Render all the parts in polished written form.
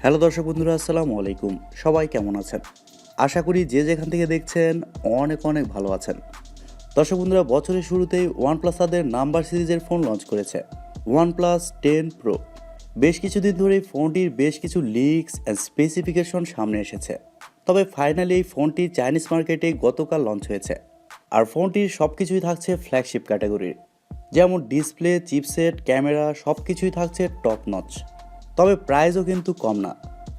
Hello দর্শক বন্ধুরা, আসসালামু আলাইকুম। সবাই কেমন আছেন? আশা করি যে যেখান থেকে দেখছেন অনেক ভালো আছেন। দর্শক বন্ধুরা, বছরের শুরুতেই ওয়ানপ্লাস তাদের নাম্বার সিরিজের ফোন লঞ্চ করেছে, ওয়ানপ্লাস 10 প্রো। বেশ কিছুদিন ধরে ফোনটির বেশ কিছু লিকস অ্যান্ড স্পেসিফিকেশন সামনে এসেছে। তবে ফাইনালি এই ফোনটি চাইনিজ মার্কেটে গতকাল লঞ্চ হয়েছে। আর ফোনটির সব কিছুই থাকছে ফ্ল্যাগশিপ ক্যাটাগরির, যেমন ডিসপ্লে, চিপসেট, ক্যামেরা সব কিছুই থাকছে টপ নচ। তবে প্রাইসও কিন্তু কম না।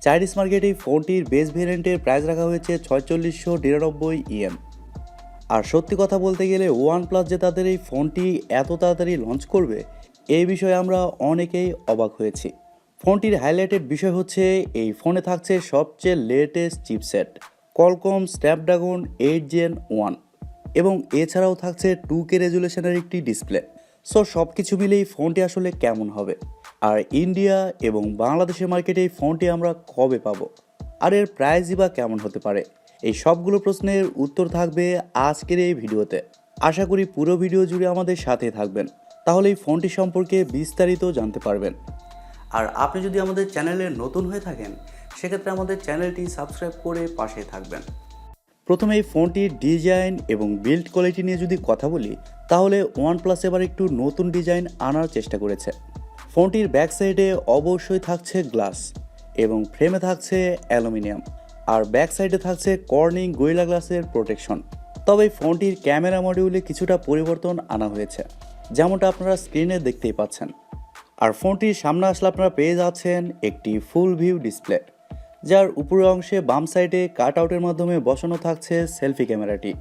চাইনিজ মার্কেটে এই ফোনটির বেস ভেরিয়েন্টের প্রাইস রাখা হয়েছে 4699 ইয়েন। আর সত্যি কথা বলতে গেলে ওয়ানপ্লাস যে তাদের এই ফোনটি এত তাড়াতাড়ি লঞ্চ করবে, এই বিষয়ে আমরা অনেকেই অবাক হয়েছি। ফোনটির হাইলাইটেড বিষয় হচ্ছে এই ফোনে থাকছে সবচেয়ে latest chipset Qualcomm Snapdragon 8 Gen 1, এবং এছাড়াও থাকছে 2K রেজুলেশনের একটি ডিসপ্লে। সো সব কিছু মিলেই ফোনটি আসলে কেমন হবে, আর ইন্ডিয়া এবং বাংলাদেশের মার্কেটে এই ফোনটি আমরা কবে পাবো, আর এর প্রাইসই বা কেমন হতে পারে, এই সবগুলো প্রশ্নের উত্তর থাকবে আজকের এই ভিডিওতে। আশা করি পুরো ভিডিও জুড়ে আমাদের সাথে থাকবেন, তাহলে এই ফোনটি সম্পর্কে বিস্তারিত জানতে পারবেন। আর আপনি যদি আমাদের চ্যানেলে নতুন হয়ে থাকেন, সেক্ষেত্রে আমাদের চ্যানেলটি সাবস্ক্রাইব করে পাশে থাকবেন। প্রথমে এই ফোনটির ডিজাইন এবং বিল্ড কোয়ালিটি নিয়ে যদি কথা বলি, তাহলে ওয়ানপ্লাস এবার একটু নতুন ডিজাইন আনার চেষ্টা করেছে। ফোনটির ব্যাক সাইডে অবশ্যই থাকছে গ্লাস এবং ফ্রেমে থাকছে অ্যালুমিনিয়াম, আর ব্যাক সাইডে থাকছে কর্নিং গরিলা গ্লাসের প্রোটেকশন। তবে এই ফোনটির ক্যামেরা মডিউলে কিছুটা পরিবর্তন আনা হয়েছে, যেমনটা আপনারা স্ক্রিনে দেখতেই পাচ্ছেন। আর ফোনটির সামনে আসলে আপনারা পেয়ে যাচ্ছেন একটি ফুল ভিউ ডিসপ্লে, যার উপরের অংশে বাম সাইডে কাট আউটের মাধ্যমে বসানো থাকছে সেলফি ক্যামেরাটি।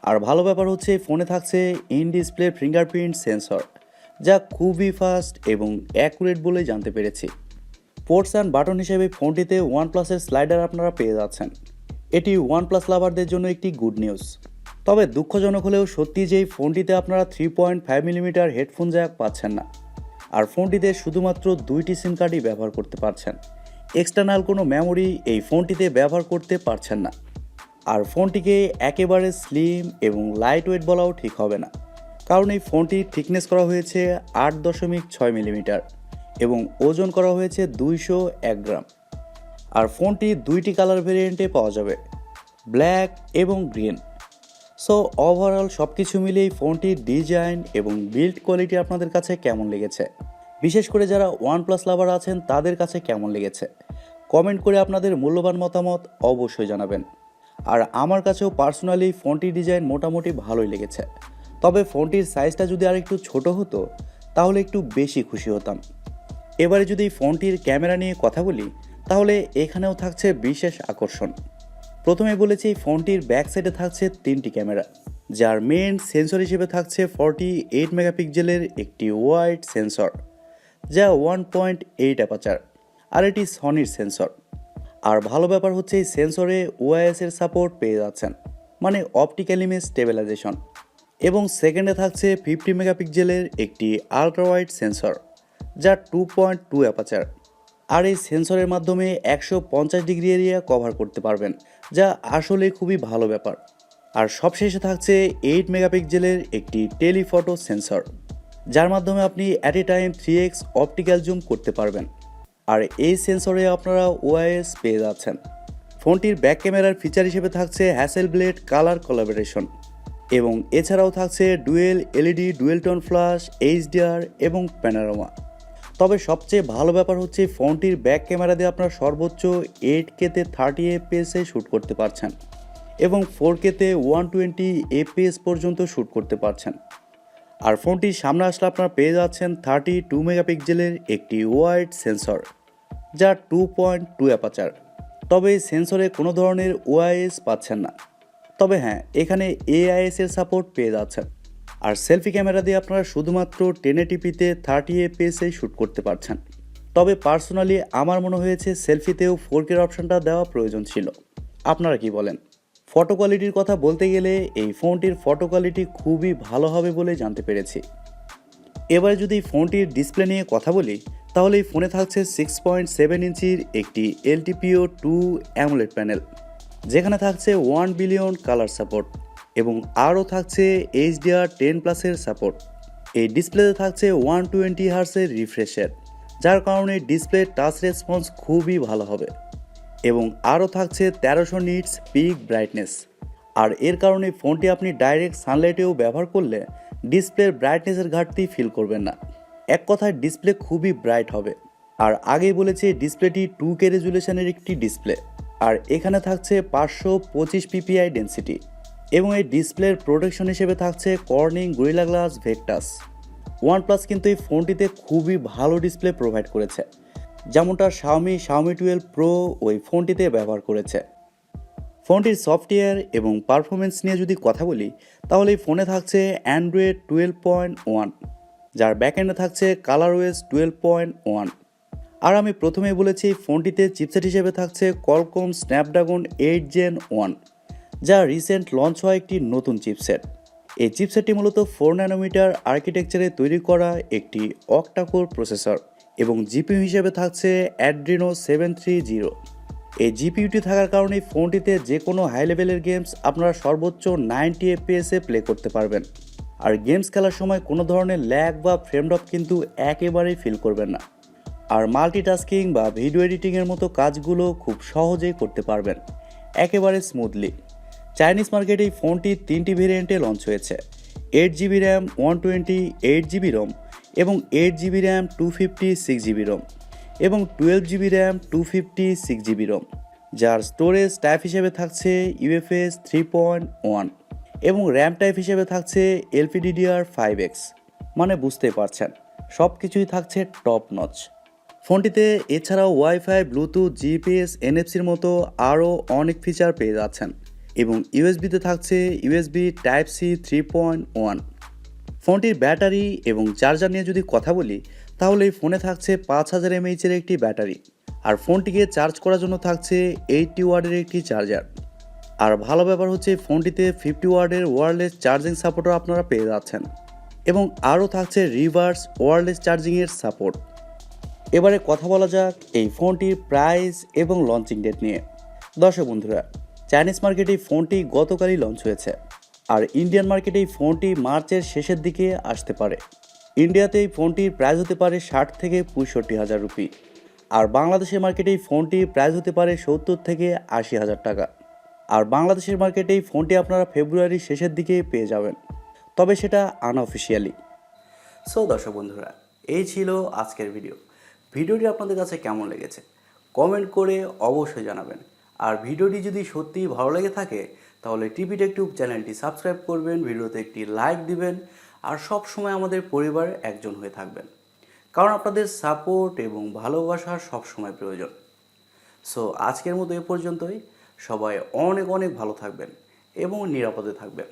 আর ভালো ব্যাপার হচ্ছে ফোনে থাকছে ইন ডিসপ্লে ফিঙ্গারপ্রিন্ট সেন্সর, যা খুবই ফাস্ট এবং অ্যাকুরেট বলে জানতে পেরেছি। পোর্টস অ্যান্ড বাটন হিসেবে ফোনটিতে ওয়ানপ্লাসের স্লাইডার আপনারা পেয়ে যাচ্ছেন। এটি ওয়ানপ্লাস লাভারদের জন্য একটি গুড নিউজ। তবে দুঃখজনক হলেও সত্যি যে এই ফোনটিতে আপনারা 3.5 মিলিমিটার হেডফোন জ্যাক পাচ্ছেন না, আর ফোনটিতে শুধুমাত্র 2টি সিম কার্ডই ব্যবহার করতে পারছেন। এক্সটার্নাল কোনো মেমোরি এই ফোনটিতে ব্যবহার করতে পারছেন না। আর ফোনটিকে একেবারে স্লিম এবং লাইট ওয়েট বলাও ঠিক হবে না, কারণ এই ফোনটির থিকনেস করা হয়েছে 8.6 মিলিমিটার এবং ওজন করা হয়েছে 201 গ্রাম। আর ফোনটি 2টি কালার ভেরিয়েন্টে পাওয়া যাবে, ব্ল্যাক এবং গ্রিন। সো ওভারঅল সব কিছু মিলিয়ে এই ফোনটির ডিজাইন এবং বিল্ড কোয়ালিটি আপনাদের কাছে কেমন লেগেছে, বিশেষ করে যারা ওয়ানপ্লাস লাভার আছেন তাদের কাছে কেমন লেগেছে, কমেন্ট করে আপনাদের মূল্যবান মতামত অবশ্যই জানাবেন। আর আমার কাছেও পার্সোনালি ফোনটির ডিজাইন মোটামুটি ভালোই লেগেছে। তবে ফোনটির সাইজটা যদি আর একটু ছোট হতো তাহলে একটু বেশি খুশি হতাম। এবারে যদি ফোনটির ক্যামেরা নিয়ে কথা বলি, তাহলে এখানেও থাকছে বিশেষ আকর্ষণ। প্রথমে বলেছি ফোনটির ব্যাক সাইডে থাকছে 3টি ক্যামেরা, যার মেন সেন্সর হিসেবে থাকছে 48 মেগাপিক্সেলের একটি ওয়াইড সেন্সর, যা 1.8 অ্যাপারচার, আর এটি সনির সেন্সর। আর ভালো ব্যাপার হচ্ছে এই সেন্সরে ওআইএস এর সাপোর্ট পেয়ে যাচ্ছেন, মানে অপটিক্যাল ইমেজ স্টেবিলাইজেশন। এবং সেকেন্ডে থাকছে 50 মেগাপিক্সেলের একটি আলট্রা ওয়াইড সেন্সর, যা 2.2 অ্যাপারচার, আর এই সেন্সরের মাধ্যমে 150 ডিগ্রি এরিয়া কভার করতে পারবেন, যা আসলে খুবই ভালো ব্যাপার। আর সবশেষে থাকছে 8 মেগাপিক্সেলের একটি টেলিফটো সেন্সর, যার মাধ্যমে আপনি at a time 3x optical zoom করতে পারবেন। আর এই সেন্সরে আপনারা ওআইএস পেয়ে যাচ্ছেন। ফোনটির ব্যাক ক্যামেরার ফিচার হিসেবে থাকছে হ্যাসেলব্লেড কালার কোলাবোরেশন, এবং এছাড়াও থাকছে dual LED dual tone flash, HDR এবং প্যানোরামা। তবে সবচেয়ে ভালো ব্যাপার হচ্ছে ফোনটির ব্যাক ক্যামেরা দিয়ে আপনারা সর্বোচ্চ 8Kতে 30 এফপিএসে শ্যুট করতে পারছেন, এবং 4Kতে 120 এফপিএস পর্যন্ত শ্যুট করতে পারছেন। আর ফোনটির সামনে আসলে আপনারা পেয়ে যাচ্ছেন 32 মেগাপিক্সেলের একটি ওয়াইড সেন্সর, যা 2.2 অ্যাপারচার। তবে এই সেন্সরে কোনো ধরনের ওআইএস পাচ্ছেন না। তবে হ্যাঁ, এখানে এআইএস এর সাপোর্ট পেয়ে যাচ্ছেন। আর সেলফি ক্যামেরা দিয়ে আপনারা শুধুমাত্র 1080pতে 30 এফপিএসে শ্যুট করতে পারছেন। তবে পার্সোনালি আমার মনে হয়েছে সেলফিতেও 4K অপশনটা দেওয়া প্রয়োজন ছিল। আপনারা কি বলেন? ফটো কোয়ালিটির কথা বলতে গেলে এই ফোনটির ফটো কোয়ালিটি খুবই ভালো হবে বলে জানতে পেরেছি। এবারে যদি ফোনটির ডিসপ্লে নিয়ে কথা বলি, তাহলে এই ফোনে থাকছে 6.7 ইঞ্চির একটি LTPO2 AMOLED প্যানেল, যেখানে থাকছে 1 বিলিয়ন কালার সাপোর্ট, এবং আরও থাকছে HDR10+ এর সাপোর্ট। এই ডিসপ্লেতে থাকছে 120 হার্টজের রিফ্রেশ রেট, যার কারণে ডিসপ্লে টাচ রেসপন্স খুবই ভালো হবে এবং আরও থাকছে 1300 নিটস পিক ব্রাইটনেস। আর এর কারণে ফোনটি আপনি ডাইরেক্ট সানলাইটেও ব্যবহার করলে ডিসপ্লের ব্রাইটনেসের ঘাটতি ফিল করবেন না। এক কথায় ডিসপ্লে খুবই ব্রাইট হবে। আর আগেই বলেছি ডিসপ্লেটি 2K রেজুলেশনের একটি ডিসপ্লে, আর এখানে থাকছে 525 পিপিআই ডেন্সিটি এবং এই ডিসপ্লের প্রোটেকশন হিসেবে থাকছে Corning gorilla glass Victus. OnePlus কিন্তু এই ফোনটিতে খুবই ভালো ডিসপ্লে প্রোভাইড করেছে, যেমনটা শাওমি 12 প্রো ওই ফোনটিতে ব্যবহার করেছে। ফোনটির সফটওয়্যার এবং পারফরমেন্স নিয়ে যদি কথা বলি, তাহলে এই ফোনে থাকছে অ্যান্ড্রয়েড 12.1, যার ব্যাকএন্ডে থাকছে কালারওয়েস 12.1। আর আমি প্রথমেই বলেছি ফোনটিতে চিপসেট হিসেবে থাকছে Qualcomm Snapdragon 8 Gen 1, যা রিসেন্ট লঞ্চ হওয়া একটি নতুন চিপসেট। এই চিপসেটটি মূলত 4 ন্যানোমিটার আর্কিটেকচারে তৈরি করা একটি Octa-core প্রসেসর এবং জিপিইউ হিসেবে থাকছে Adreno 730। এই জিপিইউটি থাকার কারণে ফোনটিতে যে কোনো হাই লেভেলের গেমস আপনারা সর্বোচ্চ 90 FPS-এ প্লে করতে পারবেন। আর গেমস খেলার সময় কোনো ধরনের ল্যাগ বা ফ্রেম ড্রপ কিন্তু একেবারেই ফিল করবেন না। আর মাল্টিটাস্কিং বা ভিডিও এডিটিংয়ের মতো কাজগুলো খুব সহজেই করতে পারবেন একেবারে স্মুথলি। চাইনিজ মার্কেটে এই ফোনটি 3টি ভেরিয়েন্টে লঞ্চ হয়েছে: 8GB র্যাম, 128GB রম এবং 8GB র্যাম, 256GB রম এবং 12GB র্যাম, 256GB রম, যার স্টোরেজ টাইপ হিসেবে থাকছে UFS 3.1 এবং র্যাম টাইপ হিসেবে থাকছে LPDDR5X। মানে বুঝতে পারছেন সব কিছুই থাকছে টপ নচ। ফোনটিতে এছাড়াও ওয়াইফাই, ব্লুটুথ, জিপিএস, এনএফসির মতো আরও অনেক ফিচার পেয়ে যাচ্ছেন এবং ইউএসবিতে থাকছে USB Type-C 3.1। ফোনটির ব্যাটারি এবং চার্জার নিয়ে যদি কথা বলি, তাহলে এই ফোনে থাকছে 5000 mAh-এর একটি ব্যাটারি, আর ফোনটিকে চার্জ করার জন্য থাকছে 80 ওয়াটের একটি চার্জার। আর ভালো ব্যাপার হচ্ছে ফোনটিতে 50 ওয়াটের ওয়্যারলেস চার্জিং সাপোর্টও আপনারা পেয়ে যাচ্ছেন এবং আরও থাকছে রিভার্স ওয়্যারলেস চার্জিংয়ের সাপোর্ট। এবারে কথা বলা যাক এই ফোনটির প্রাইস এবং লঞ্চিং ডেট নিয়ে। দর্শক বন্ধুরা, চাইনিজ মার্কেটে এই ফোনটি গতকালই লঞ্চ হয়েছে, আর ইন্ডিয়ান মার্কেটে এই ফোনটি মার্চের শেষের দিকে আসতে পারে। ইন্ডিয়াতে এই ফোনটির প্রাইস হতে পারে 60 থেকে 65,000 রুপি, আর বাংলাদেশের মার্কেটে এই ফোনটির প্রাইস হতে পারে 70 থেকে 80,000 টাকা। আর বাংলাদেশের মার্কেটে এই ফোনটি আপনারা ফেব্রুয়ারির শেষের দিকে পেয়ে যাবেন, তবে সেটা আনঅফিসিয়ালি। সো দর্শক বন্ধুরা, এই ছিল আজকের ভিডিওটি আপনাদের কাছে কেমন লেগেছে কমেন্ট করে অবশ্যই জানাবেন। আর ভিডিওটি যদি সত্যিই ভালো লেগে থাকে তাহলে টিভি টেক টিউব চ্যানেলটি সাবস্ক্রাইব করবেন, ভিডিওতে একটি লাইক দিবেন আর সব সময় আমাদের পরিবারের একজন হয়ে থাকবেন, কারণ আপনাদের সাপোর্ট এবং ভালোবাসা সব সময় প্রয়োজন। সো আজকের মতো এ পর্যন্তই। সবাই অনেক অনেক ভালো থাকবেন এবং নিরাপদে থাকবেন।